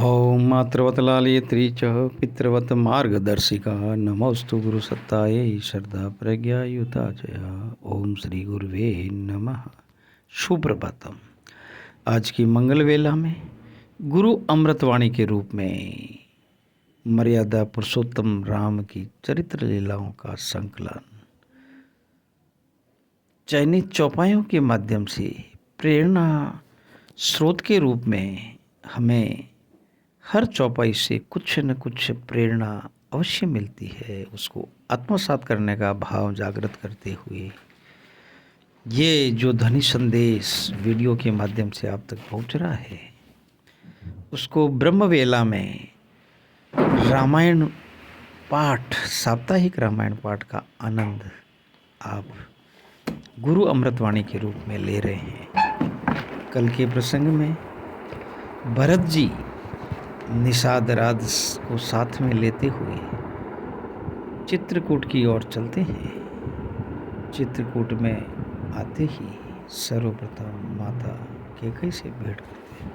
ॐ मातृवत्लालयत्री च पितृवत् मार्गदर्शिका नमोस्तु गुरुसत्तायै श्रद्धा प्रज्ञायुताचया। ओम श्री गुरुवे नमः। सुप्रभातम। आज की मंगल वेला में गुरु अमृतवाणी के रूप में मर्यादा पुरुषोत्तम राम की चरित्र लीलाओं का संकलन चयनित चौपाइयों के माध्यम से प्रेरणा स्रोत के रूप में हमें हर चौपाई से कुछ न कुछ प्रेरणा अवश्य मिलती है। उसको आत्मसात करने का भाव जागृत करते हुए ये जो ध्वनि संदेश वीडियो के माध्यम से आप तक पहुंच रहा है, उसको ब्रह्मवेला में रामायण पाठ, साप्ताहिक रामायण पाठ का आनंद आप गुरु अमृतवाणी के रूप में ले रहे हैं। कल के प्रसंग में भरत जी निषाद राज को साथ में लेते हुए चित्रकूट की ओर चलते हैं। चित्रकूट में आते ही सर्वप्रथम माता कैकेयी से भेंट करते हैं।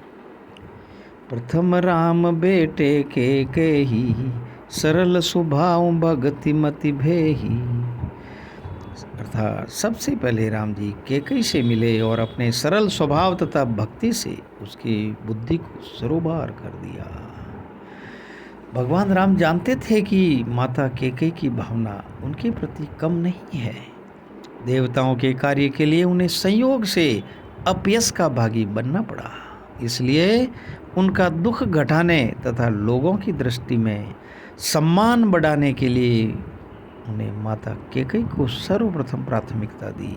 प्रथम राम बेटे कैकेयी, सरल स्वभाव भगति मति भेही। अर्थात सबसे पहले राम जी कैकेयी से मिले और अपने सरल स्वभाव तथा भक्ति से उसकी बुद्धि को सरोबार कर दिया। भगवान राम जानते थे कि माता कैकेयी की भावना उनके प्रति कम नहीं है। देवताओं के कार्य के लिए उन्हें संयोग से अपयश का भागी बनना पड़ा, इसलिए उनका दुख घटाने तथा लोगों की दृष्टि में सम्मान बढ़ाने के लिए उन्हें माता कैकेयी को सर्वप्रथम प्राथमिकता दी।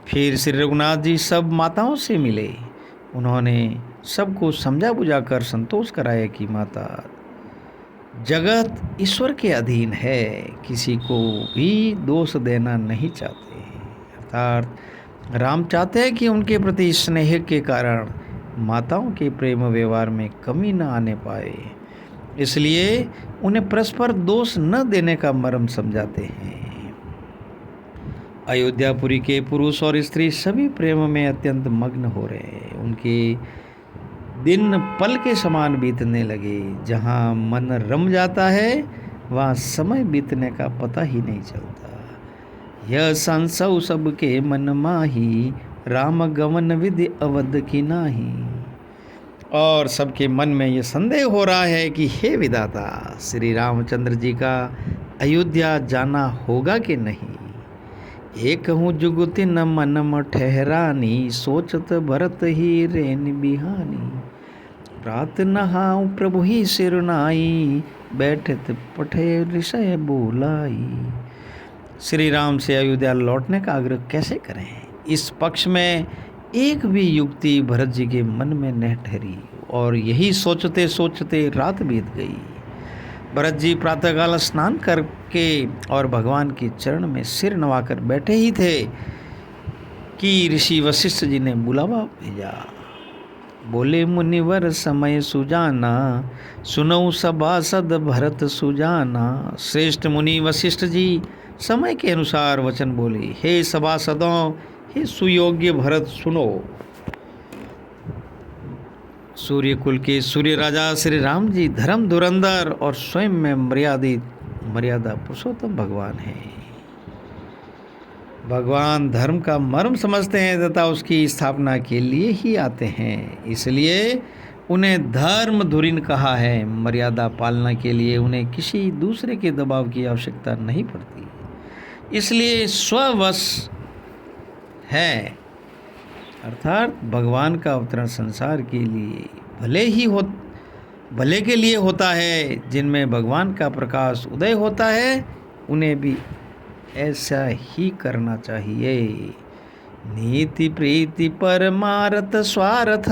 फिर श्री रघुनाथ जी सब माताओं से मिले। उन्होंने सबको समझा बुझाकर संतोष कराया कि माता जगत ईश्वर के अधीन है, किसी को भी दोष देना नहीं चाहते। अर्थात राम चाहते हैं कि उनके प्रति स्नेह के कारण माताओं के प्रेम व्यवहार में कमी न आने पाए, इसलिए उन्हें परस्पर दोष न देने का मर्म समझाते हैं। अयोध्यापुरी के पुरुष और स्त्री सभी प्रेम में अत्यंत मग्न हो रहे हैं। उनके दिन पल के समान बीतने लगे। जहाँ मन रम जाता है वहाँ समय बीतने का पता ही नहीं चलता। यह संसव सबके मन माही, राम गमन विधि अवध की नाही। और सबके मन में ये संदेह हो रहा है कि हे विधाता, श्री रामचंद्र जी का अयोध्या जाना होगा कि नहीं। एक हूँ जुगति न मन ठहरानी, सोचत भरत ही रेन बिहानी। प्रात नहाऊं प्रभु ही सिरनाई, बैठत पठे ऋषय बोलाई। श्री राम से अयोध्या लौटने का आग्रह कैसे करें, इस पक्ष में एक भी युक्ति भरत जी के मन में न ठहरी और यही सोचते सोचते रात बीत गई। भरत जी प्रातःकाल स्नान करके और भगवान के चरण में सिर नवाकर बैठे ही थे कि ऋषि वशिष्ठ जी ने बुलावा भेजा। बोले मुनिवर समय सुजाना, सुनऊ सभासद भरत सुजाना। श्रेष्ठ मुनि वशिष्ठ जी समय के अनुसार वचन बोले, हे सभासदों, हे सुयोग्य भरत, सुनो। सूर्य कुल के सूर्य राजा श्री राम जी धर्म धुरंधर और स्वयं में मर्यादा पुरुषोत्तम भगवान हैं। भगवान धर्म का मर्म समझते हैं तथा उसकी स्थापना के लिए ही आते हैं, इसलिए उन्हें धर्म धुरीन कहा है। मर्यादा पालना के लिए उन्हें किसी दूसरे के दबाव की आवश्यकता नहीं पड़ती, इसलिए स्ववश है। अर्थात भगवान का अवतरण संसार के लिए भले के लिए होता है। जिनमें भगवान का प्रकाश उदय होता है उन्हें भी ऐसा ही करना चाहिए। नीति प्रीति परमारथ स्वार्थ,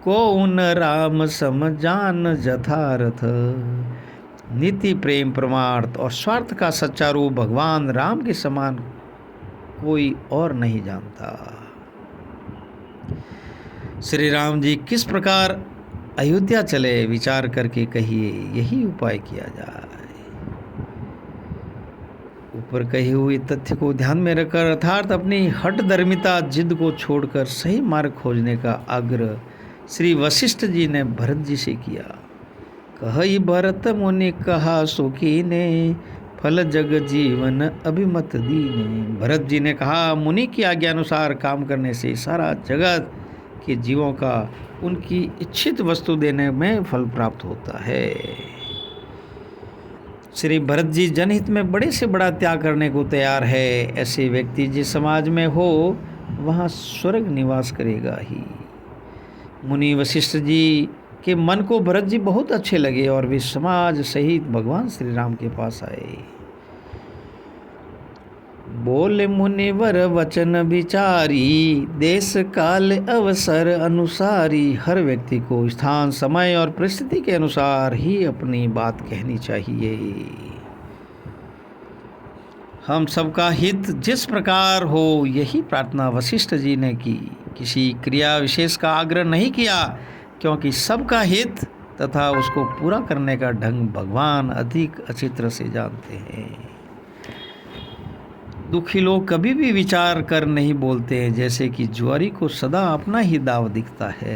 कौन राम समझान जथारथ। नीति प्रेम परमार्थ और स्वार्थ का सच्चा रूप भगवान राम के समान कोई और नहीं जानता। श्री राम जी किस प्रकार अयोध्या चले, विचार करके कहिए, यही उपाय किया जाए। ऊपर कही हुई तथ्य को ध्यान में रखकर अर्थात अपनी हठ धर्मिता जिद को छोड़कर सही मार्ग खोजने का आग्रह श्री वशिष्ठ जी ने भरत जी से किया। कहि भरत मुनि कहा सो कीने, फल जग जीवन अभिमत दीने। भरत जी ने कहा, मुनि की आज्ञा अनुसार काम करने से सारा जगत के जीवों का उनकी इच्छित वस्तु देने में फल प्राप्त होता है। श्री भरत जी जनहित में बड़े से बड़ा त्याग करने को तैयार है। ऐसे व्यक्ति जिस समाज में हो वहाँ स्वर्ग निवास करेगा ही। मुनि वशिष्ठ जी के मन को भरत जी बहुत अच्छे लगे और वे समाज सहित भगवान श्री राम के पास आए। बोले मुनिवर वचन विचारी, देश काल अवसर अनुसारी। हर व्यक्ति को स्थान समय और परिस्थिति के अनुसार ही अपनी बात कहनी चाहिए। हम सबका हित जिस प्रकार हो, यही प्रार्थना वशिष्ठ जी ने की। किसी क्रिया विशेष का आग्रह नहीं किया, क्योंकि सबका हित तथा उसको पूरा करने का ढंग भगवान अधिक अच्छी तरह से जानते हैं। दुखी लोग कभी भी विचार कर नहीं बोलते हैं, जैसे कि जुआरी को सदा अपना ही दाव दिखता है।